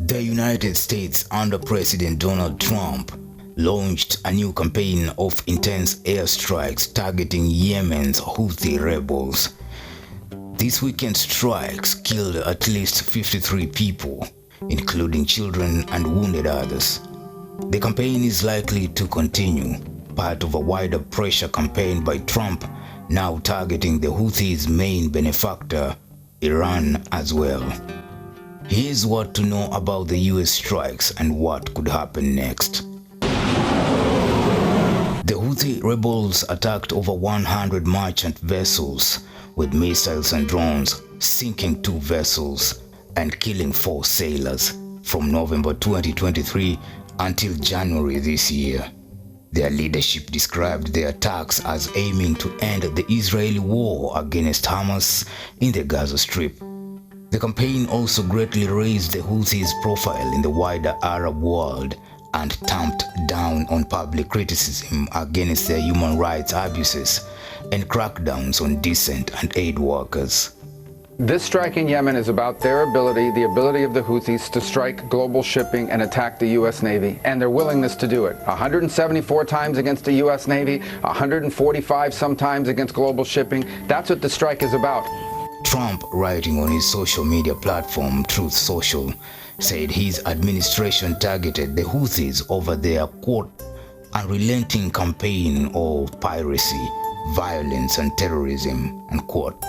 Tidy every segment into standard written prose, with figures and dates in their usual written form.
The United States under President Donald Trump launched a new campaign of intense airstrikes targeting Yemen's Houthi rebels. These weekend strikes killed at least 53 people, including children, and wounded others. The campaign is likely to continue, part of a wider pressure campaign by Trump, now targeting the Houthis' main benefactor, Iran, as well. Here's what to know about the US strikes and what could happen next. The Houthi rebels attacked over 100 merchant vessels with missiles and drones, sinking 2 vessels and killing 4 sailors from November 2023 until January this year. Their leadership described the attacks as aiming to end the Israeli war against Hamas in the Gaza Strip. The campaign also greatly raised the Houthis' profile in the wider Arab world and tamped down on public criticism against their human rights abuses and crackdowns on dissent and aid workers. This strike in Yemen is about the ability of the Houthis to strike global shipping and attack the U.S. Navy, and their willingness to do it. 174 times against the U.S. Navy, 145 sometimes against global shipping. That's what the strike is about. Trump, writing on his social media platform Truth Social, said his administration targeted the Houthis over their, quote, unrelenting campaign of piracy, violence and terrorism, unquote.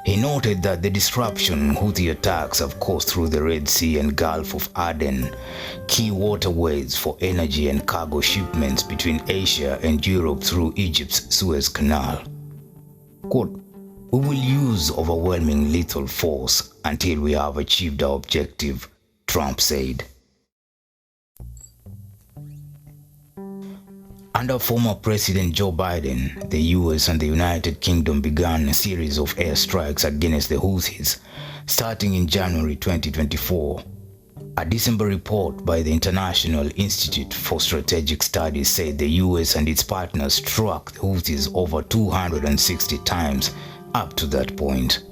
He noted that the disruption Houthi attacks have caused through the Red Sea and Gulf of Aden, key waterways for energy and cargo shipments between Asia and Europe through Egypt's Suez Canal. Quote, we will use overwhelming lethal force until we have achieved our objective, Trump said. Under former President Joe Biden, the US and the United Kingdom began a series of airstrikes against the Houthis, starting in January 2024. A December report by the International Institute for Strategic Studies said the US and its partners struck the Houthis over 260 times up to that point.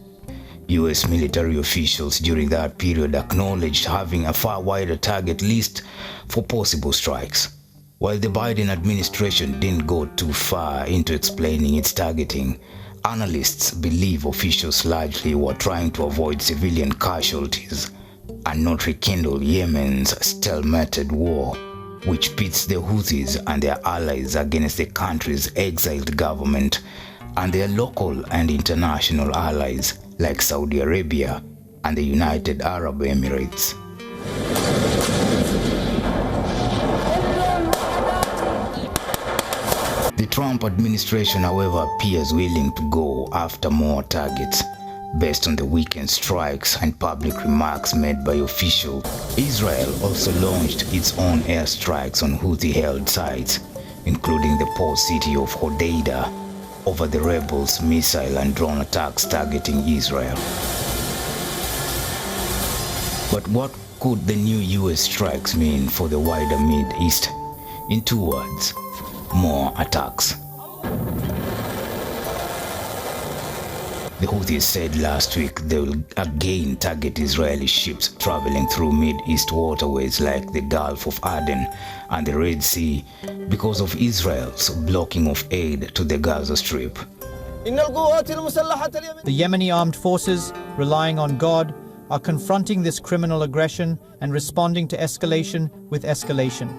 US military officials during that period acknowledged having a far wider target list for possible strikes. While the Biden administration didn't go too far into explaining its targeting, analysts believe officials largely were trying to avoid civilian casualties and not rekindle Yemen's stalemated war, which pits the Houthis and their allies against the country's exiled government and their local and international allies like Saudi Arabia and the United Arab Emirates. The Trump administration, however, appears willing to go after more targets. Based on the weekend strikes and public remarks made by officials, Israel also launched its own airstrikes on Houthi-held sites, including the port city of Hodeidah, over the rebels' missile and drone attacks targeting Israel. But what could the new US strikes mean for the wider Mid East? In 2 words, more attacks. The Houthis said last week they will again target Israeli ships traveling through Mid-East waterways like the Gulf of Aden and the Red Sea because of Israel's blocking of aid to the Gaza Strip. The Yemeni armed forces, relying on God, are confronting this criminal aggression and responding to escalation with escalation.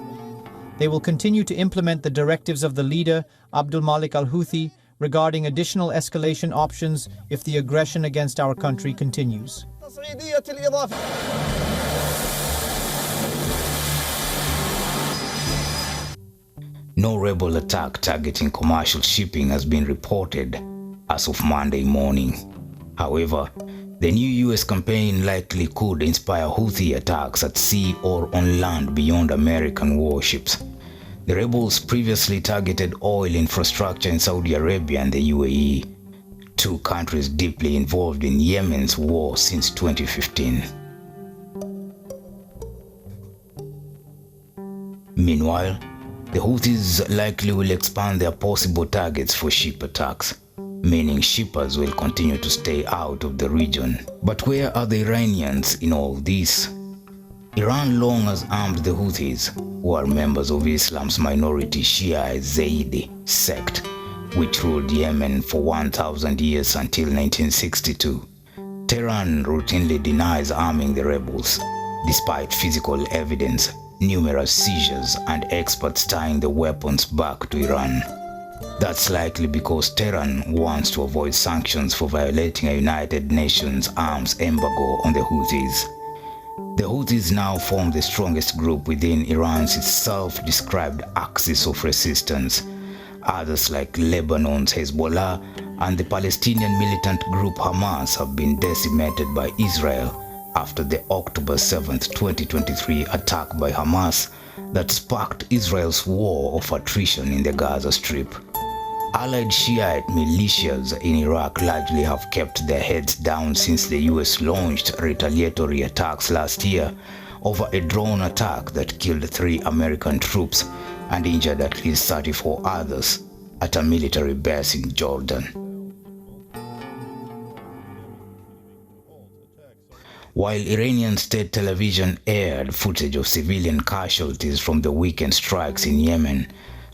They will continue to implement the directives of the leader, Abdul Malik al-Houthi, regarding additional escalation options if the aggression against our country continues. No rebel attack targeting commercial shipping has been reported as of Monday morning. However, the new US campaign likely could inspire Houthi attacks at sea or on land beyond American warships. The rebels previously targeted oil infrastructure in Saudi Arabia and the UAE, 2 countries deeply involved in Yemen's war since 2015. Meanwhile, the Houthis likely will expand their possible targets for ship attacks, meaning shippers will continue to stay out of the region. But where are the Iranians in all this? Iran long has armed the Houthis, who are members of Islam's minority Shia Zaidi sect, which ruled Yemen for 1,000 years until 1962. Tehran routinely denies arming the rebels, despite physical evidence, numerous seizures, and experts tying the weapons back to Iran. That's likely because Tehran wants to avoid sanctions for violating a United Nations arms embargo on the Houthis. The Houthis now form the strongest group within Iran's self-described axis of resistance. Others like Lebanon's Hezbollah and the Palestinian militant group Hamas have been decimated by Israel after the October 7, 2023 attack by Hamas that sparked Israel's war of attrition in the Gaza Strip. Allied Shiite militias in Iraq largely have kept their heads down since the US launched retaliatory attacks last year over a drone attack that killed 3 American troops and injured at least 34 others at a military base in Jordan. While Iranian state television aired footage of civilian casualties from the weekend strikes in Yemen,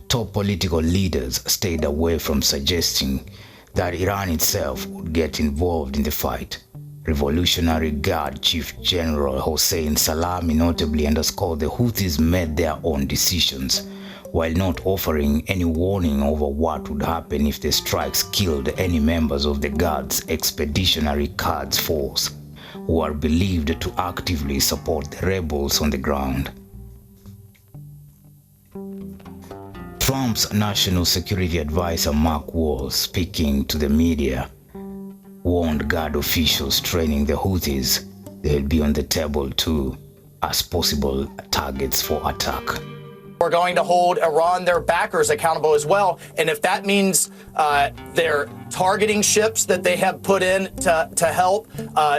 top political leaders stayed away from suggesting that Iran itself would get involved in the fight. Revolutionary Guard Chief General Hossein Salami notably underscored the Houthis made their own decisions, while not offering any warning over what would happen if the strikes killed any members of the Guard's Expeditionary Quds Force, who are believed to actively support the rebels on the ground. Trump's National Security Advisor Mark Walls, speaking to the media, warned Guard officials training the Houthis they'll be on the table too as possible targets for attack. We're going to hold Iran, their backers, accountable as well. And if that means they're targeting ships that they have put in to help,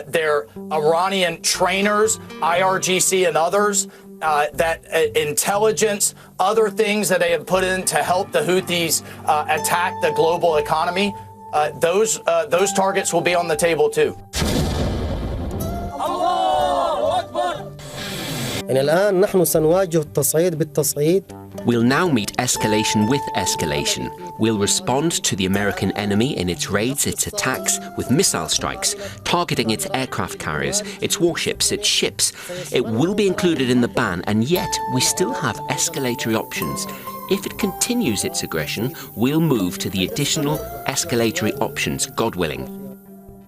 their Iranian trainers, IRGC and others, that intelligence, other things that they have put in to help the Houthis attack the global economy, those targets will be on the table too. We'll now meet escalation with escalation. We'll respond to the American enemy in its raids, its attacks, with missile strikes, targeting its aircraft carriers, its warships, its ships. It will be included in the ban, and yet we still have escalatory options. If it continues its aggression, we'll move to the additional escalatory options, God willing.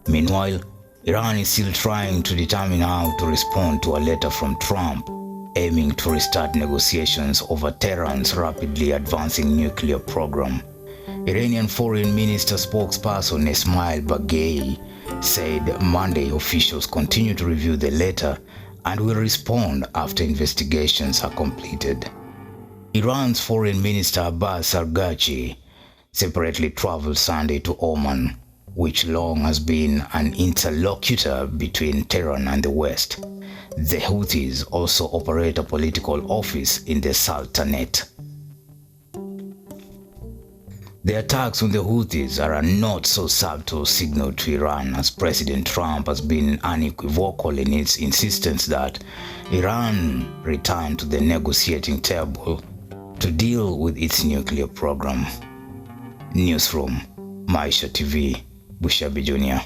Meanwhile, Iran is still trying to determine how to respond to a letter from Trump, aiming to restart negotiations over Tehran's rapidly advancing nuclear program. Iranian Foreign Minister spokesperson Esmail Baghei said Monday officials continue to review the letter and will respond after investigations are completed. Iran's Foreign Minister Abbas Araghchi separately traveled Sunday to Oman, which long has been an interlocutor between Tehran and the West. The Houthis also operate a political office in the Sultanate. The attacks on the Houthis are a not so subtle signal to Iran, as President Trump has been unequivocal in its insistence that Iran return to the negotiating table to deal with its nuclear program. Newsroom, Maisha TV, Bushabi Jr.